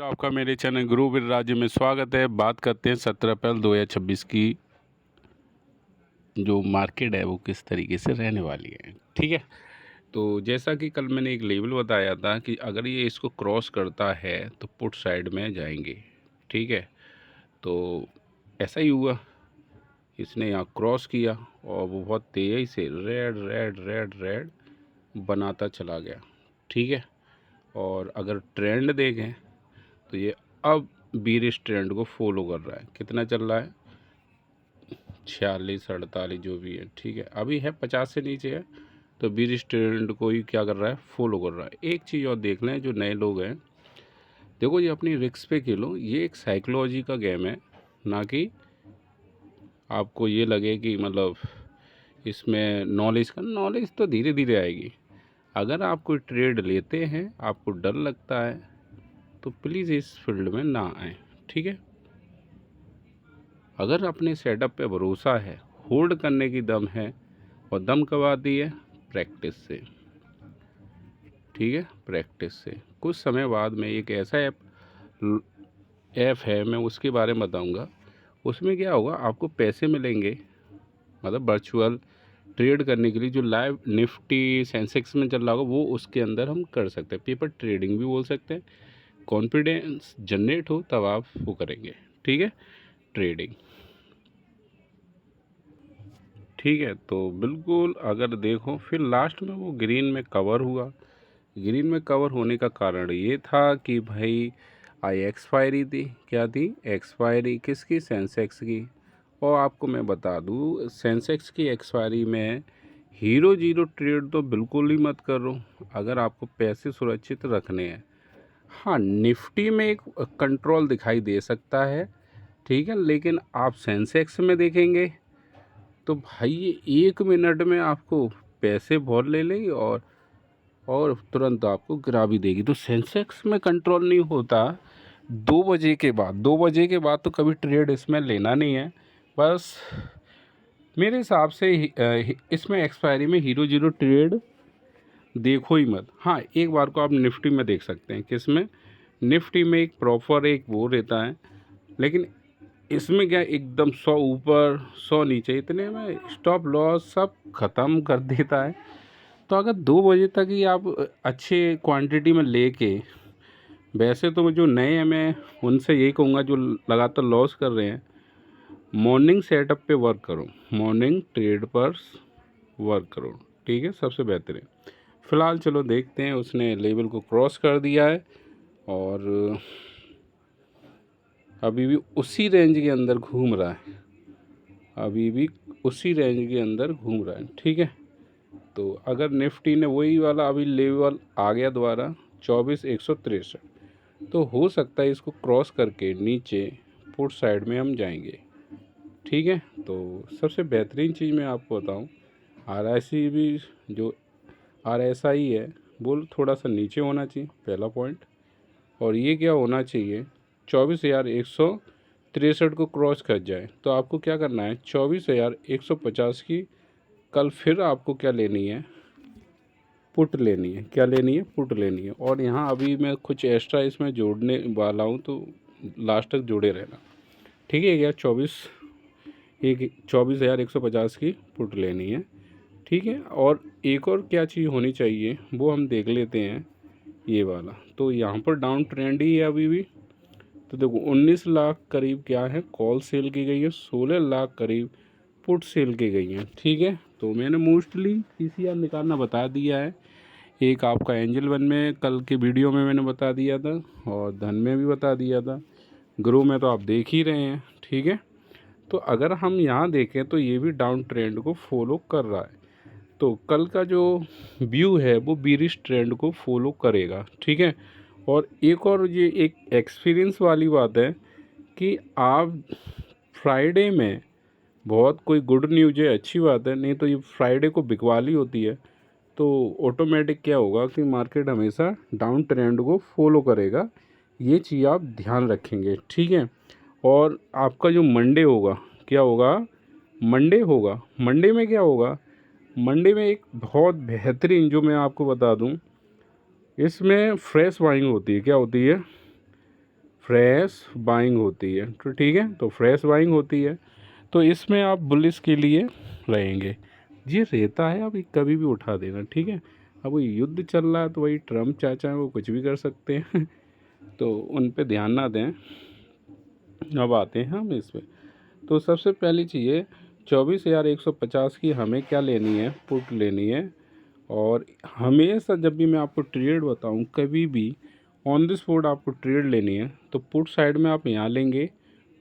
फिर आपका मेरे चैनल गुरु वीर राज्य में स्वागत है। बात करते हैं 17 अप्रैल 2026 की जो मार्केट है वो किस तरीके से रहने वाली है। ठीक है, तो जैसा कि कल मैंने एक लेवल बताया था कि अगर ये इसको क्रॉस करता है तो पुट साइड में जाएंगे। ठीक है, तो ऐसा ही हुआ, इसने यहाँ क्रॉस किया और वो बहुत तेज़ी से रेड रेड रेड रेड बनाता चला गया। ठीक है, और अगर ट्रेंड देखें तो ये अब बीरिश ट्रेंड को फॉलो कर रहा है। कितना चल रहा है? 46 48 जो भी है। ठीक है, अभी है 50 से नीचे है, तो बीरिश ट्रेंड को ही क्या कर रहा है? फॉलो कर रहा है। एक चीज़ और देख लें, जो नए लोग हैं, देखो ये अपनी रिस्क पे खेलो। ये एक साइकोलॉजी का गेम है, ना कि आपको ये लगे कि मतलब इसमें नॉलेज तो धीरे धीरे आएगी। अगर आप कोई ट्रेड लेते हैं, आपको डर लगता है, तो प्लीज़ इस फील्ड में ना आए। ठीक है, अगर अपने सेटअप पे भरोसा है, होल्ड करने की दम है, और दम कब आती है? प्रैक्टिस से। ठीक है, प्रैक्टिस से। कुछ समय बाद में एक ऐसा ऐप है, मैं उसके बारे में बताऊंगा। उसमें क्या होगा, आपको पैसे मिलेंगे, मतलब वर्चुअल ट्रेड करने के लिए। जो लाइव निफ्टी सेंसेक्स में चल रहा होगा वो उसके अंदर हम कर सकते हैं। पेपर ट्रेडिंग भी बोल सकते हैं। कॉन्फिडेंस जनरेट हो तब आप वो करेंगे। ठीक है, ट्रेडिंग। ठीक है, तो बिल्कुल अगर देखो, फिर लास्ट में वो ग्रीन में कवर हुआ। ग्रीन में कवर होने का कारण ये था कि भाई आई एक्सपायरी थी। क्या थी? एक्सपायरी किसकी? सेंसेक्स की। और आपको मैं बता दूँ, सेंसेक्स की एक्सपायरी में हीरो जीरो ट्रेड तो बिल्कुल ही मत करो, अगर आपको पैसे सुरक्षित रखने हैं। हाँ, निफ्टी में एक कंट्रोल दिखाई दे सकता है, ठीक है, लेकिन आप सेंसेक्स में देखेंगे तो भाई ये 1 मिनट में आपको पैसे बहुत ले लेगी और तुरंत आपको गिरा भी देगी। तो सेंसेक्स में कंट्रोल नहीं होता 2 बजे के बाद। 2 बजे के बाद तो कभी ट्रेड इसमें लेना नहीं है। बस मेरे हिसाब से इसमें एक्सपायरी में हीरो जीरो ट्रेड देखो ही मत। हाँ, एक बार को आप निफ्टी में देख सकते हैं। किस में? निफ्टी में एक प्रॉपर एक वो रहता है, लेकिन इसमें क्या, एकदम 100 ऊपर 100 नीचे, इतने में स्टॉप लॉस सब ख़त्म कर देता है। तो अगर 2 बजे तक ही आप अच्छे क्वांटिटी में लेके, वैसे तो जो नए हैं मैं उनसे यही कहूँगा जो लगातार लॉस कर रहे हैं, मॉर्निंग सेटअप पे वर्क करो, मॉर्निंग ट्रेड पर वर्क करो। ठीक है, सबसे बेहतरीन। फ़िलहाल चलो देखते हैं, उसने लेवल को क्रॉस कर दिया है और अभी भी उसी रेंज के अंदर घूम रहा है। अभी भी उसी रेंज के अंदर घूम रहा है। ठीक है, तो अगर निफ्टी ने वही वाला अभी लेवल आ गया दोबारा 24,163, तो हो सकता है इसको क्रॉस करके नीचे पुट साइड में हम जाएंगे। ठीक है, तो सबसे बेहतरीन चीज़ मैं आपको बताऊं, RSI भी, जो RSI है वो थोड़ा सा नीचे होना चाहिए, पहला पॉइंट। और ये क्या होना चाहिए? 24,163 को क्रॉस कर जाए तो आपको क्या करना है? 24,150 की कल फिर आपको क्या लेनी है? पुट लेनी है। क्या लेनी है? पुट लेनी है। और यहाँ अभी मैं कुछ एक्स्ट्रा इसमें जोड़ने वाला हूँ, तो लास्ट तक जुड़े रहना। ठीक है, क्या 24,150 की पुट लेनी है। ठीक है, और एक और क्या चीज़ होनी चाहिए वो हम देख लेते हैं, ये वाला। तो यहाँ पर डाउन ट्रेंड ही है अभी भी। तो देखो 19 लाख करीब क्या है, कॉल सेल की गई है, 16 लाख करीब पुट सेल की गई हैं। ठीक है, तो मैंने मोस्टली CCR निकालना बता दिया है। एक आपका एंजल वन में कल के वीडियो में मैंने बता दिया था, और धन में भी बता दिया था, ग्रो में तो आप देख ही रहे हैं। ठीक है, तो अगर हम यहाँ देखें तो ये भी डाउन ट्रेंड को फॉलो कर रहा है। तो कल का जो व्यू है वो बीरिश ट्रेंड को फॉलो करेगा। ठीक है, और एक और ये एक एक्सपीरियंस वाली बात है कि आप फ्राइडे में बहुत कोई गुड न्यूज़ है, अच्छी बात है, नहीं तो ये फ्राइडे को बिकवाली होती है, तो ऑटोमेटिक क्या होगा कि मार्केट हमेशा डाउन ट्रेंड को फॉलो करेगा। ये चीज़ आप ध्यान रखेंगे। ठीक है, और आपका जो मंडे होगा, क्या होगा? मंडे में क्या होगा? मंडे में एक बहुत बेहतरीन, जो मैं आपको बता दूं, इसमें फ्रेश बाइंग होती है। क्या होती है? फ्रेश बाइंग होती है। तो ठीक है, तो फ्रेश बाइंग होती है तो इसमें आप बुलिश के लिए रहेंगे। ये रहता है, आप कभी भी उठा देना, ठीक है। अब वो युद्ध चल रहा है तो वही ट्रम्प चाचा हैं, वो कुछ भी कर सकते हैं तो उन पे ध्यान ना दें। अब आते हैं हम इस पे। तो सबसे पहली चीज़ है 24,150 की हमें क्या लेनी है, पुट लेनी है। और हमेशा जब भी मैं आपको ट्रेड बताऊं, कभी भी ऑन दिस स्पॉट आपको ट्रेड लेनी है तो पुट साइड में आप यहाँ लेंगे,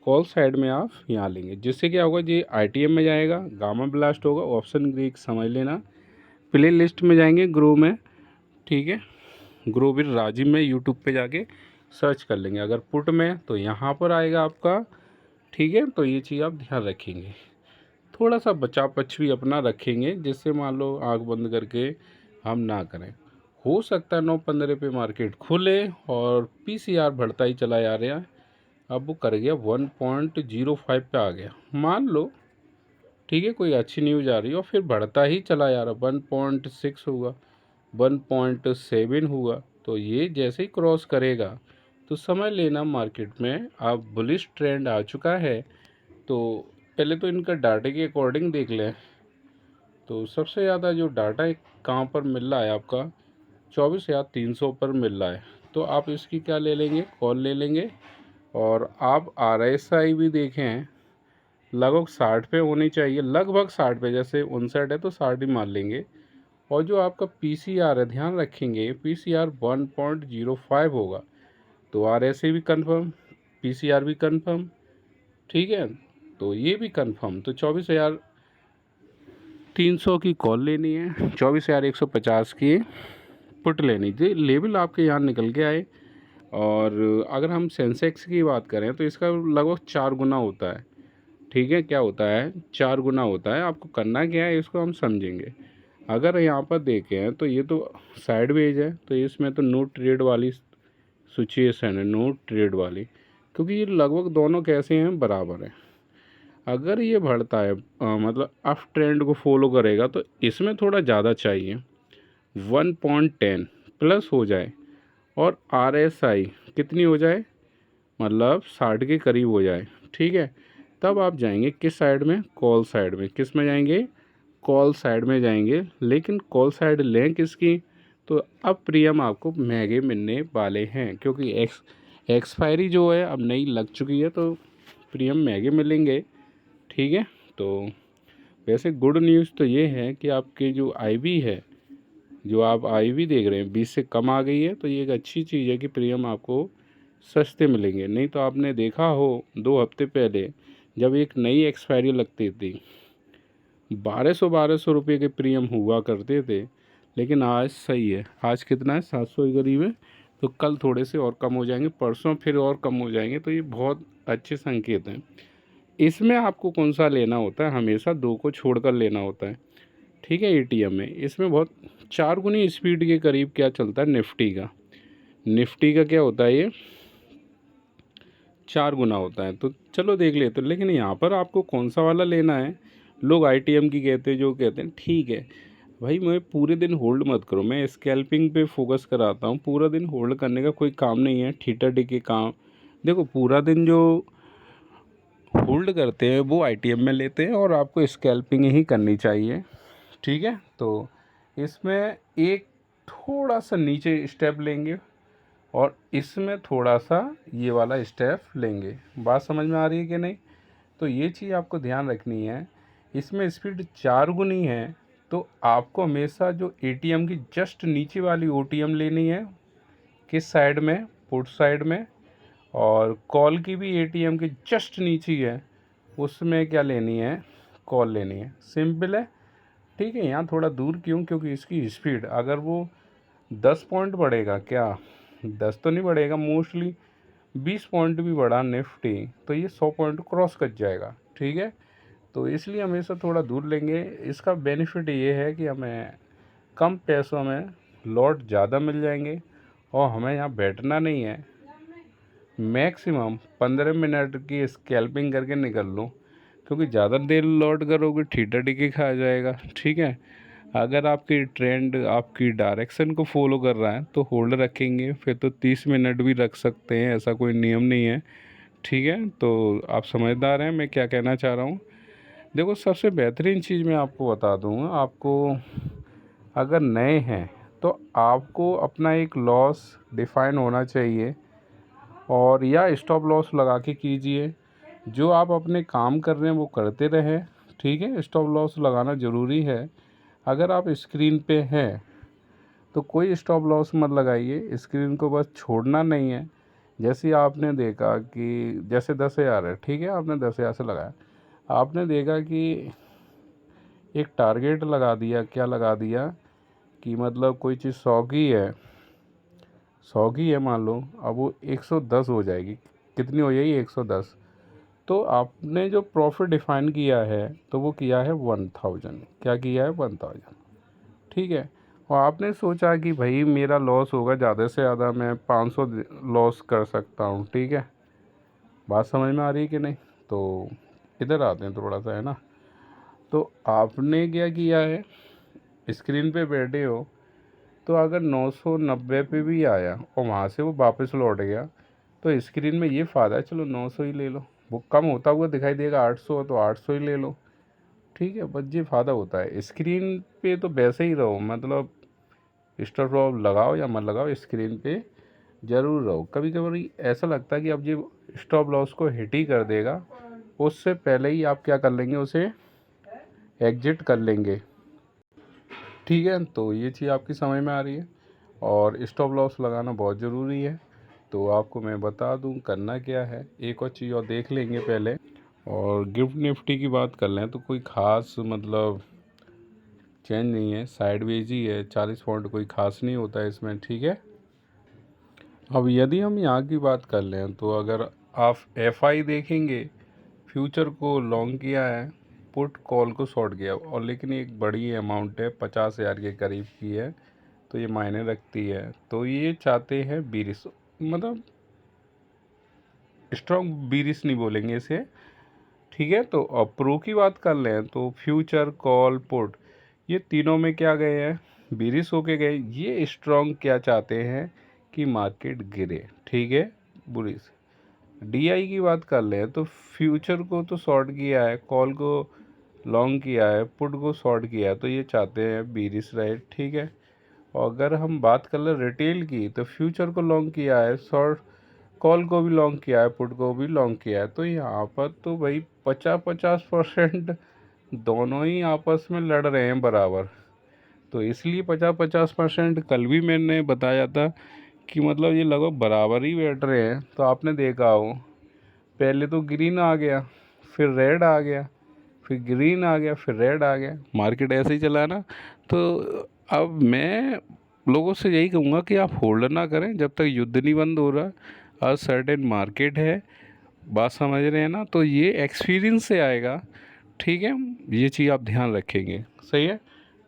कॉल साइड में आप यहाँ लेंगे। जिससे क्या होगा, ये आईटीएम में जाएगा, गामा ब्लास्ट होगा, ऑप्शन ग्रीक समझ लेना। प्ले लिस्ट में जाएंगे ग्रो में, ठीक है, ग्रो विद राजीव में यूट्यूब पे जाके सर्च कर लेंगे। अगर पुट में तो यहाँ पर आएगा आपका, ठीक है। तो ये चीज़ आप ध्यान रखेंगे, थोड़ा सा बचाव पक्ष भी अपना रखेंगे, जिससे मान लो आँख बंद करके हम ना करें। हो सकता है 9:15 पे मार्केट खुले और पीसीआर बढ़ता ही चला जा रहा है। अब वो कर गया 1.05 पे आ गया, मान लो, ठीक है, कोई अच्छी न्यूज़ आ रही है और फिर बढ़ता ही चला जा रहा, 1.6 हुआ, 1.7 हुआ। तो ये जैसे ही क्रॉस करेगा तो समझ लेना मार्केट में अब बुलिश ट्रेंड आ चुका है। तो पहले तो इनका डाटा के अकॉर्डिंग देख लें। तो सबसे ज़्यादा जो डाटा कहाँ पर मिल रहा है आपका, 24,300 पर मिल रहा है। तो आप इसकी क्या ले लेंगे, कॉल ले लेंगे। और आप RSI भी देखें, लगभग 60 पे होनी चाहिए, लगभग 60 पे, जैसे 59 है तो 60 ही मान लेंगे। और जो आपका PCR है, ध्यान रखेंगे PCR 1.05 होगा। तो RSI भी कन्फर्म, PCR भी कन्फर्म, ठीक है। तो ये भी कन्फर्म। तो 24,300 की कॉल लेनी है, 24,150 की पुट लेनी थी। लेवल आपके यहाँ निकल के आए। और अगर हम सेंसेक्स की बात करें तो इसका लगभग 4 गुना होता है, ठीक है। क्या होता है, 4 गुना होता है। आपको करना क्या है, इसको हम समझेंगे। अगर यहाँ पर देखें तो ये तो साइडवेज है, तो इसमें तो नो ट्रेड वाली सिचुएशन है, नो ट्रेड वाली, क्योंकि ये लगभग दोनों कैसे हैं, बराबर है। अगर ये बढ़ता है मतलब अप ट्रेंड को फॉलो करेगा तो इसमें थोड़ा ज़्यादा चाहिए, 1.10 प्लस हो जाए और RSI कितनी हो जाए, मतलब 60 के करीब हो जाए, ठीक है। तब आप जाएंगे किस साइड में, कॉल साइड में। किस में जाएंगे, कॉल साइड में जाएंगे। लेकिन कॉल साइड लें किसकी, तो अब प्रीमियम आपको महंगे मिलने वाले हैं, क्योंकि एक्सपायरी जो है अब नई लग चुकी है, तो प्रीमियम महंगे मिलेंगे, ठीक है। तो वैसे गुड न्यूज़ तो ये है कि आपके जो आईवी है, जो आप आईवी देख रहे हैं 20 से कम आ गई है, तो ये एक अच्छी चीज़ है कि प्रीमियम आपको सस्ते मिलेंगे। नहीं तो आपने देखा हो 2 हफ्ते पहले जब एक नई एक्सपायरी लगती थी, 1200 रुपये के प्रीमियम हुआ करते थे। लेकिन आज सही है, आज कितना है, 700 के करीब है। तो कल थोड़े से और कम हो जाएंगे, परसों फिर और कम हो जाएंगे। तो ये बहुत अच्छे संकेत हैं। इसमें आपको कौन सा लेना होता है, हमेशा 2 को छोड़कर लेना होता है, ठीक है। ATM में इसमें बहुत 4 गुनी स्पीड के करीब क्या चलता है, निफ्टी का क्या होता है, ये 4 गुना होता है। तो चलो देख लेते हैं। लेकिन यहाँ पर आपको कौन सा वाला लेना है, लोग ITM की कहते हैं, जो कहते हैं ठीक है भाई, मैं पूरे दिन होल्ड मत करो, मैं स्कैल्पिंग पे फोकस कराता हूँ। पूरा दिन होल्ड करने का कोई काम नहीं है, ठीटा टिके काम। देखो पूरा दिन जो होल्ड करते हैं वो ITM में लेते हैं, और आपको स्कैल्पिंग ही करनी चाहिए, ठीक है। तो इसमें एक थोड़ा सा नीचे स्टेप लेंगे और इसमें थोड़ा सा ये वाला स्टेप लेंगे। बात समझ में आ रही है कि नहीं। तो ये चीज़ आपको ध्यान रखनी है। इसमें स्पीड 4 गुनी है, तो आपको हमेशा जो ATM की जस्ट नीचे वाली OTM लेनी है, किस साइड में, पुट साइड में। और कॉल की भी ATM के जस्ट नीचे है, उसमें क्या लेनी है, कॉल लेनी है। सिंपल है, ठीक है। यहाँ थोड़ा दूर क्यों, क्योंकि इसकी स्पीड अगर वो 10 पॉइंट बढ़ेगा, क्या 10 तो नहीं बढ़ेगा, मोस्टली 20 पॉइंट भी बढ़ा निफ्टी तो ये 100 पॉइंट क्रॉस कर जाएगा, ठीक है। तो इसलिए हमेशा थोड़ा दूर लेंगे। इसका बेनिफिट ये है कि हमें कम पैसों में लॉट ज़्यादा मिल जाएंगे, और हमें यहाँ बैठना नहीं है। मैक्सिमम 15 मिनट की स्कैल्पिंग करके निकल लो, क्योंकि ज़्यादा देर लॉट करोगे ठीटा टिकी खा जाएगा, ठीक है। अगर आपकी ट्रेंड आपकी डायरेक्शन को फॉलो कर रहा है तो होल्ड रखेंगे, फिर तो 30 मिनट भी रख सकते हैं, ऐसा कोई नियम नहीं है। ठीक है, तो आप समझदार हैं मैं क्या कहना चाह रहा हूँ। देखो, सबसे बेहतरीन चीज़ मैं आपको बता दूँगा, आपको अगर नए हैं तो आपको अपना एक लॉस डिफाइन होना चाहिए, और या स्टॉप लॉस लगा के कीजिए। जो आप अपने काम कर रहे हैं वो करते रहें। ठीक है, स्टॉप लॉस लगाना ज़रूरी है। अगर आप स्क्रीन पे हैं तो कोई स्टॉप लॉस मत लगाइए, स्क्रीन को बस छोड़ना नहीं है। जैसे आपने देखा कि जैसे 10,000 है, ठीक है, आपने 10,000 से लगाया, आपने देखा कि एक टारगेट लगा दिया, क्या लगा दिया कि मतलब कोई चीज़ 100 की है, 100 की है मान लो, अब वो 110 हो जाएगी, कितनी हो जाएगी, 110। तो आपने जो प्रॉफिट डिफाइन किया है तो वो किया है 1000, क्या किया है, 1000। ठीक है, और आपने सोचा कि भाई मेरा लॉस होगा ज़्यादा से ज़्यादा, मैं 500 लॉस कर सकता हूँ। ठीक है, बात समझ में आ रही है कि नहीं। तो इधर आते हैं थोड़ा सा, है ना। तो आपने क्या किया है, स्क्रीन पे बैठे हो, तो अगर 990 पे भी आया और वहाँ से वो वापस लौट गया तो स्क्रीन में ये फ़ायदा है, चलो 900 ही ले लो। वो कम होता हुआ दिखाई देगा 800 तो 800 ही ले लो। ठीक है, बस ये फ़ायदा होता है। स्क्रीन पे तो वैसे ही रहो, मतलब स्टॉप लॉस लगाओ या मत लगाओ, स्क्रीन पे ज़रूर रहो। कभी कभी ऐसा लगता है कि अब ये स्टॉप लॉस को हिट ही कर देगा, उससे पहले ही आप क्या कर लेंगे, उसे एग्जिट कर लेंगे। ठीक है, तो ये चीज़ आपकी समझ में आ रही है, और स्टॉप लॉस लगाना बहुत ज़रूरी है। तो आपको मैं बता दूं करना क्या है। एक और चीज़ और देख लेंगे पहले, और गिफ्ट निफ्टी की बात कर लें तो कोई ख़ास मतलब चेंज नहीं है, साइडवेज ही है, 40 पॉइंट कोई ख़ास नहीं होता है इसमें। ठीक है, अब यदि हम यहाँ की बात कर लें तो अगर आप एफआई देखेंगे, फ्यूचर को लॉन्ग किया है, पुट कॉल को शॉर्ट किया, और लेकिन एक बड़ी अमाउंट है, 50,000 के करीब की है, तो ये मायने रखती है। तो ये चाहते हैं बीरिस, मतलब स्ट्रॉन्ग बीरिस नहीं बोलेंगे इसे। ठीक है, तो अब प्रो की बात कर लें तो फ्यूचर कॉल पुट, ये तीनों में क्या गए हैं, बीरिस होके गए। ये स्ट्रॉन्ग क्या चाहते हैं कि मार्केट गिरे। ठीक है, बुरिस। डीआई की बात कर लें तो फ्यूचर को तो शॉर्ट किया है, कॉल को लॉन्ग किया है, पुट को शॉर्ट किया है, तो ये चाहते हैं बीरिस रहे। ठीक है, और अगर हम बात कर ले रिटेल की तो फ्यूचर को लॉन्ग किया है, शॉर्ट कॉल को भी लॉन्ग किया है, पुट को भी लॉन्ग किया है। तो यहाँ पर तो भाई 50-50% दोनों ही आपस में लड़ रहे हैं बराबर। तो इसलिए 50-50% कल भी मैंने बताया था कि मतलब ये लगभग बराबर ही बैठ रहे हैं। तो आपने देखा हो, पहले तो ग्रीन आ गया, फिर रेड आ गया, फिर ग्रीन आ गया, फिर रेड आ गया, मार्केट ऐसे ही चला ना। तो अब मैं लोगों से यही कहूँगा कि आप होल्ड ना करें जब तक युद्ध नहीं बंद हो रहा। अनसर्टेन मार्केट है, बात समझ रहे हैं ना, तो ये एक्सपीरियंस से आएगा। ठीक है, ये चीज़ आप ध्यान रखेंगे, सही है।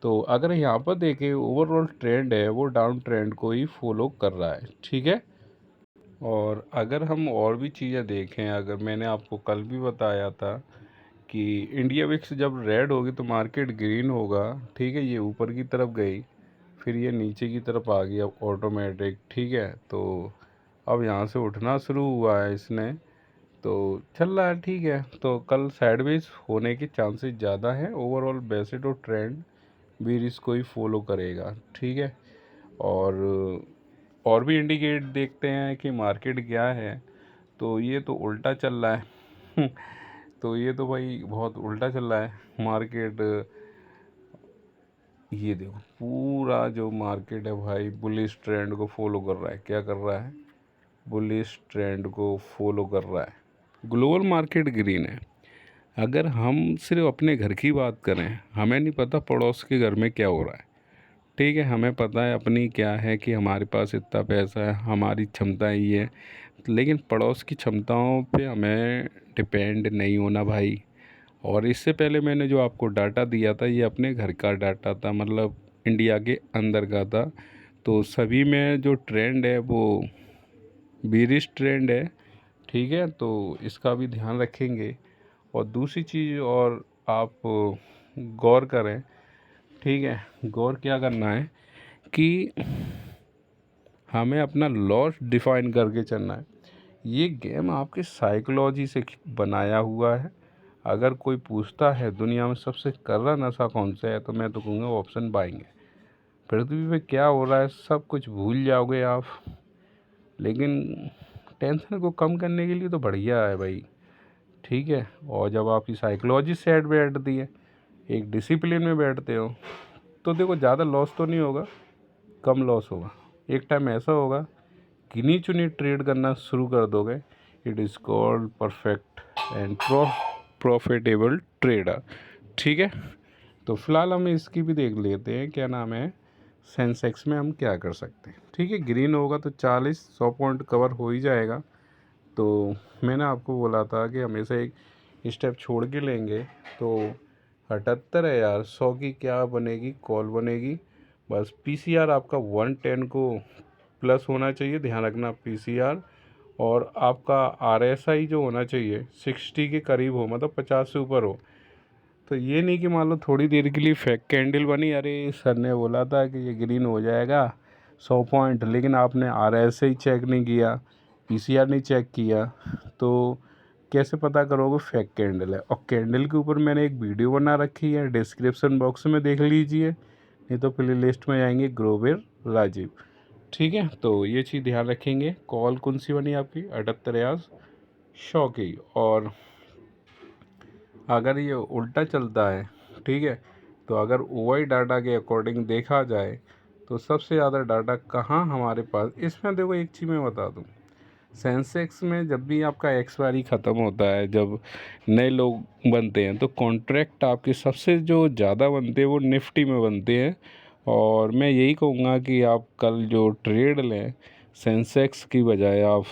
तो अगर यहाँ पर देखें, ओवरऑल ट्रेंड है वो डाउन ट्रेंड को ही फॉलो कर रहा है। ठीक है, और अगर हम और भी चीज़ें देखें, अगर मैंने आपको कल भी बताया था कि इंडिया विक्स जब रेड होगी तो मार्केट ग्रीन होगा। ठीक है, ये ऊपर की तरफ गई, फिर ये नीचे की तरफ आ गई अब ऑटोमेटिक। ठीक है, तो अब यहाँ से उठना शुरू हुआ है इसने, तो चल रहा है। ठीक है, तो कल साइडवेज होने के चांसेस ज़्यादा हैं। ओवरऑल वैसे तो ट्रेंड भी इसको ही फॉलो करेगा। ठीक है, और भी इंडिकेट देखते हैं कि मार्केट क्या है। तो ये तो उल्टा चल रहा है तो ये तो भाई बहुत उल्टा चल रहा है मार्केट। ये देखो, पूरा जो मार्केट है भाई बुलिश ट्रेंड को फॉलो कर रहा है। क्या कर रहा है, बुलिश ट्रेंड को फॉलो कर रहा है। ग्लोबल मार्केट ग्रीन है। अगर हम सिर्फ अपने घर की बात करें, हमें नहीं पता पड़ोस के घर में क्या हो रहा है। ठीक है, हमें पता है अपनी क्या है कि हमारे पास इतना पैसा है, हमारी क्षमता ये है, लेकिन पड़ोस की क्षमताओं पे हमें डिपेंड नहीं होना भाई। और इससे पहले मैंने जो आपको डाटा दिया था ये अपने घर का डाटा था, मतलब इंडिया के अंदर का था। तो सभी में जो ट्रेंड है वो बीरिश ट्रेंड है। ठीक है, तो इसका भी ध्यान रखेंगे। और दूसरी चीज़ और आप गौर करें ठीक है, गौर क्या करना है कि हमें अपना लॉस डिफाइन करके चलना है। ये गेम आपकी साइकोलॉजी से बनाया हुआ है। अगर कोई पूछता है दुनिया में सबसे कर्रा नशा कौन सा है, तो मैं तो कहूँगा ऑप्शन बाइंग है। पृथ्वी पे क्या हो रहा है सब कुछ भूल जाओगे आप, लेकिन टेंशन को कम करने के लिए तो बढ़िया है भाई। ठीक है, और जब आपकी साइकोलॉजी सेट बैठती है, एक डिसिप्लिन में बैठते हो, तो देखो ज़्यादा लॉस तो नहीं होगा, कम लॉस होगा। एक टाइम ऐसा होगा गिनी चुनी ट्रेड करना शुरू कर दोगे। It is called perfect and profitable trader. ठीक है, तो फिलहाल हम इसकी भी देख लेते हैं, क्या नाम है, सेंसेक्स में हम क्या कर सकते हैं। ठीक है, ग्रीन होगा तो 40-100 पॉइंट कवर हो ही जाएगा। तो मैंने आपको बोला था कि हमेशा एक स्टेप छोड़ के लेंगे, तो 78 है यार, 100 की क्या बनेगी, कॉल बनेगी। बस पीसीआर आपका 110 को प्लस होना चाहिए, ध्यान रखना पीसीआर। और आपका आरएसआई जो होना चाहिए 60 के करीब हो, मतलब 50 से ऊपर हो। तो ये नहीं कि मान लो थोड़ी देर के लिए फेक कैंडल बनी, अरे सर ने बोला था कि ये ग्रीन हो जाएगा 100 पॉइंट, लेकिन आपने आरएसआई चेक नहीं किया, पीसीआर नहीं चेक किया, तो कैसे पता करोगे फेक कैंडल है। और कैंडल के ऊपर मैंने एक वीडियो बना रखी है, डिस्क्रिप्शन बॉक्स में देख लीजिए, नहीं तो प्ले लिस्ट में जाएंगे ग्रोवर राजीव। ठीक है, तो ये चीज़ ध्यान रखेंगे। कॉल कौन सी बनी आपकी 78 या 100 की। और अगर ये उल्टा चलता है, ठीक है, तो अगर ओआई डाटा के अकॉर्डिंग देखा जाए तो सबसे ज़्यादा डाटा कहाँ हमारे पास, इसमें देखो एक चीज़ मैं बता दूँ, सेंसेक्स में जब भी आपका एक्सपायरी ख़त्म होता है, जब नए लोग बनते हैं, तो कॉन्ट्रैक्ट आपके सबसे जो ज़्यादा बनते हैं वो निफ्टी में बनते हैं। और मैं यही कहूँगा कि आप कल जो ट्रेड लें सेंसेक्स की बजाय आप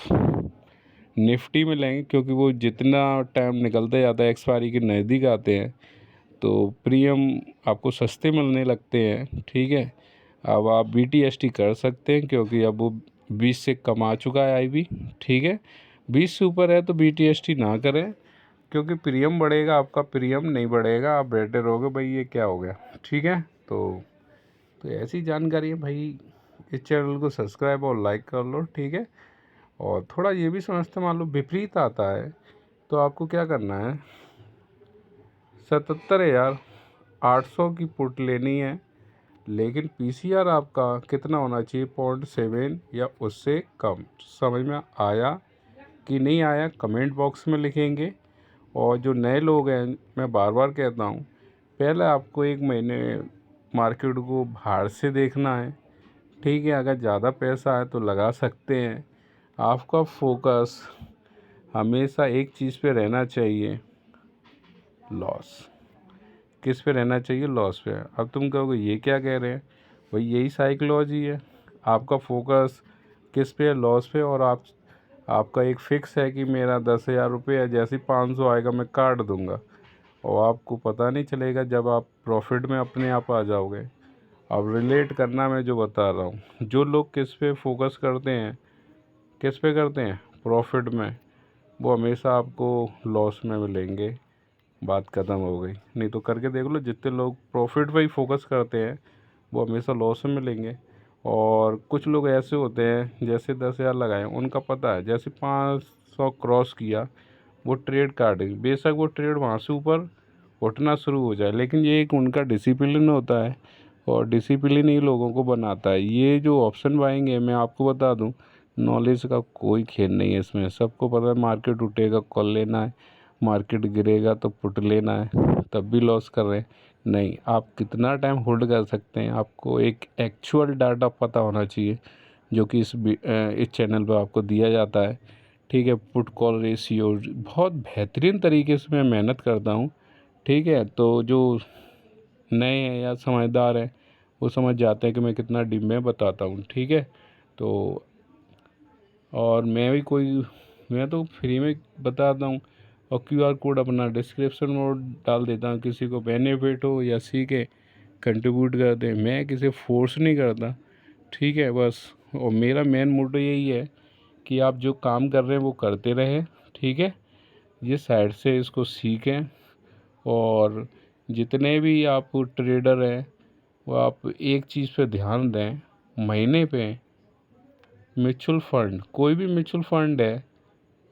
निफ्टी में लेंगे, क्योंकि वो जितना टाइम निकलता जाता है एक्सपायरी के नज़दीक आते हैं तो प्रीमियम आपको सस्ते मिलने लगते हैं। ठीक है, अब आप बीटीएसटी कर सकते हैं, क्योंकि अब वो 20 से कम आ चुका है आईबी। ठीक है, 20 से ऊपर है तो बीटीएसटी ना करें, क्योंकि प्रीमियम बढ़ेगा, आपका प्रीमियम नहीं बढ़ेगा, आप बैठे रहोगे भाई ये क्या हो गया। ठीक है, तो ऐसी जानकारी है भाई, इस चैनल को सब्सक्राइब और लाइक कर लो। ठीक है, और थोड़ा ये भी समझते, मान लो विपरीत आता है तो आपको क्या करना है, 77,800 की पुट लेनी है, लेकिन पीसीआर आपका कितना होना चाहिए, 0.7 या उससे कम। समझ में आया कि नहीं आया, कमेंट बॉक्स में लिखेंगे। और जो नए लोग हैं, मैं बार बार कहता हूँ, पहले आपको 1 महीने मार्केट को बाहर से देखना है। ठीक है, अगर ज़्यादा पैसा है तो लगा सकते हैं। आपका फोकस हमेशा एक चीज़ पे रहना चाहिए, लॉस। किस पे रहना चाहिए, लॉस पे। अब तुम कहोगे ये क्या कह रहे हैं, भाई यही साइकोलॉजी है। आपका फोकस किस पे है, लॉस पे। और आपका एक फ़िक्स है कि मेरा 10,000 रुपये है, जैसे 500 आएगा मैं काट दूंगा, और आपको पता नहीं चलेगा जब आप प्रॉफिट में अपने आप आ जाओगे। अब रिलेट करना मैं जो बता रहा हूँ, जो लोग किस पे फोकस करते हैं, किस पे करते हैं, प्रॉफिट में, वो हमेशा आपको लॉस में मिलेंगे। बात ख़त्म हो गई। नहीं तो करके देख लो, जितने लोग प्रॉफिट पे ही फोकस करते हैं वो हमेशा लॉस में मिलेंगे। और कुछ लोग ऐसे होते हैं, जैसे 10,000 लगाए, उनका पता है जैसे 500 क्रॉस किया वो ट्रेड काटेंगे, बेशक वो ट्रेड वहाँ से ऊपर उठना शुरू हो जाए, लेकिन ये एक उनका डिसिप्लिन होता है, और डिसिप्लिन ही लोगों को बनाता है। ये जो ऑप्शन बाइंग है, मैं आपको बता दूं, नॉलेज का कोई खेल नहीं है इसमें। सबको पता है मार्केट उठेगा कॉल लेना है, मार्केट गिरेगा तो पुट लेना है, तब भी लॉस कर रहे हैं। नहीं, आप कितना टाइम होल्ड कर सकते हैं, आपको एक एक्चुअल डाटा पता होना चाहिए, जो कि इस चैनल पर आपको दिया जाता है। ठीक है, पुट कॉल रेशियो बहुत बेहतरीन तरीके से मैं मेहनत करता हूँ। ठीक है, तो जो नए हैं या समझदार हैं वो समझ जाते हैं कि मैं कितना डीप में बताता हूँ। ठीक है, तो और मैं तो फ्री में बताता हूँ, और क्यूआर कोड अपना डिस्क्रिप्शन में डाल देता हूँ, किसी को बेनिफिट हो या सीखे कंट्रीब्यूट कर दे, मैं किसी फोर्स नहीं करता। ठीक है, बस। और मेरा मेन मोटो यही है कि आप जो काम कर रहे हैं वो करते रहें। ठीक है, ये साइड से इसको सीखें। और जितने भी आप ट्रेडर हैं वो आप एक चीज़ पे ध्यान दें, महीने पे म्यूचुअल फंड, कोई भी म्यूचुअल फंड है,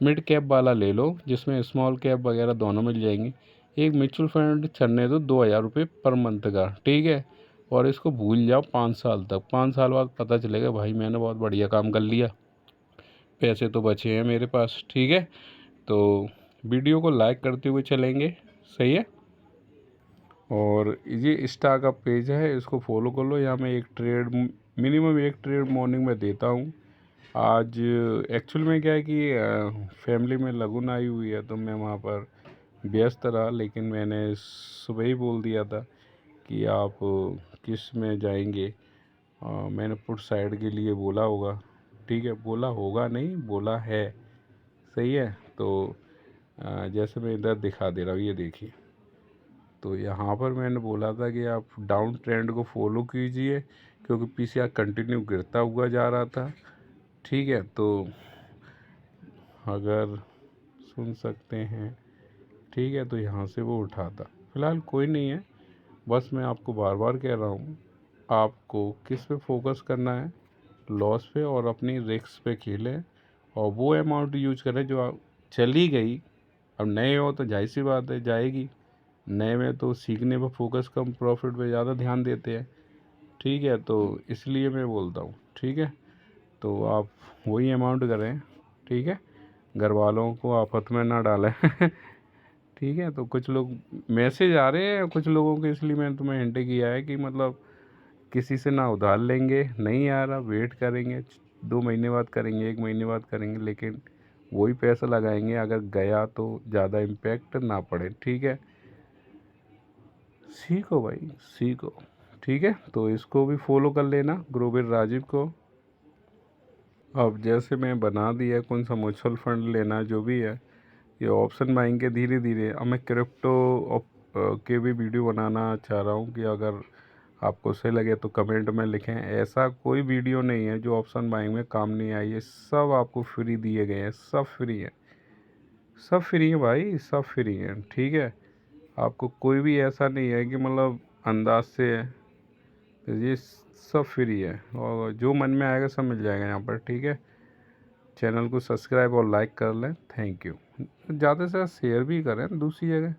मिड कैप वाला ले लो जिसमें स्मॉल कैप वगैरह दोनों मिल जाएंगी। एक म्यूचुअल फंड चलने दो 2,000 रुपये पर मंथ का, ठीक है। और इसको भूल जाओ 5 साल तक। 5 साल बाद पता चलेगा भाई मैंने बहुत बढ़िया काम कर लिया, पैसे तो बचे हैं मेरे पास, ठीक है। तो वीडियो को लाइक करते हुए चलेंगे, सही है। और ये इंस्टा का पेज है, इसको फॉलो कर लो। यहाँ मैं एक ट्रेड, मिनिमम एक ट्रेड मॉर्निंग में देता हूँ। आज एक्चुअल में क्या है कि फैमिली में लगन आई हुई है तो मैं वहाँ पर व्यस्त रहा, लेकिन मैंने सुबह ही बोल दिया था कि आप किस में जाएंगे। मैंने पुट साइड के लिए बोला होगा, ठीक है, बोला होगा नहीं, बोला है, सही है। तो जैसे मैं इधर दिखा दे रहा हूँ, ये देखिए। तो यहाँ पर मैंने बोला था कि आप डाउन ट्रेंड को फॉलो कीजिए, क्योंकि पीसीआर कंटिन्यू गिरता हुआ जा रहा था, ठीक है। तो अगर सुन सकते हैं, ठीक है, तो यहाँ से वो उठा था। फ़िलहाल कोई नहीं है, बस मैं आपको बार बार कह रहा हूँ, आपको किस पे फोकस करना है, लॉस पे और अपनी रिस्क पे खेलें, और वो अमाउंट यूज करें जो आप चली गई। अब नए हो तो जाहिर सी बात है जाएगी, नए में तो सीखने पर फोकस कम, प्रॉफिट पे ज़्यादा ध्यान देते हैं, ठीक है। तो इसलिए मैं बोलता हूँ, ठीक है। तो आप वही अमाउंट करें, ठीक है, घर वालों को आफत में ना डालें ठीक है। तो कुछ लोग मैसेज आ रहे हैं कुछ लोगों के, इसलिए मैंने तुम्हें हिंट किया है कि मतलब किसी से ना उधार लेंगे, नहीं आ रहा वेट करेंगे, 2 महीने बाद करेंगे, 1 महीने बाद करेंगे, लेकिन वही पैसा लगाएंगे, अगर गया तो ज़्यादा इम्पैक्ट ना पड़े, ठीक है। सीखो भाई, सीखो, ठीक है। तो इसको भी फॉलो कर लेना, ग्रोविल राजीव को। अब जैसे मैं बना दिया कौन सा म्यूचुअल फंड लेना, जो भी है, ये ऑप्शन बाइंग के धीरे धीरे। अब मैं क्रिप्टो के भी वीडियो बनाना चाह रहा हूँ कि अगर आपको सही लगे तो कमेंट में लिखें। ऐसा कोई वीडियो नहीं है जो ऑप्शन बाइंग में काम नहीं आई, ये सब आपको फ्री दिए गए हैं, सब फ्री है, सब फ्री है भाई, सब फ्री है, ठीक है। आपको कोई भी ऐसा नहीं है कि मतलब अंदाज से है, तो ये सब फ्री है, और जो मन में आएगा सब मिल जाएगा यहाँ पर, ठीक है। चैनल को सब्सक्राइब और लाइक कर लें, थैंक यू। ज़्यादा से ज़्यादा शेयर भी करें दूसरी जगह।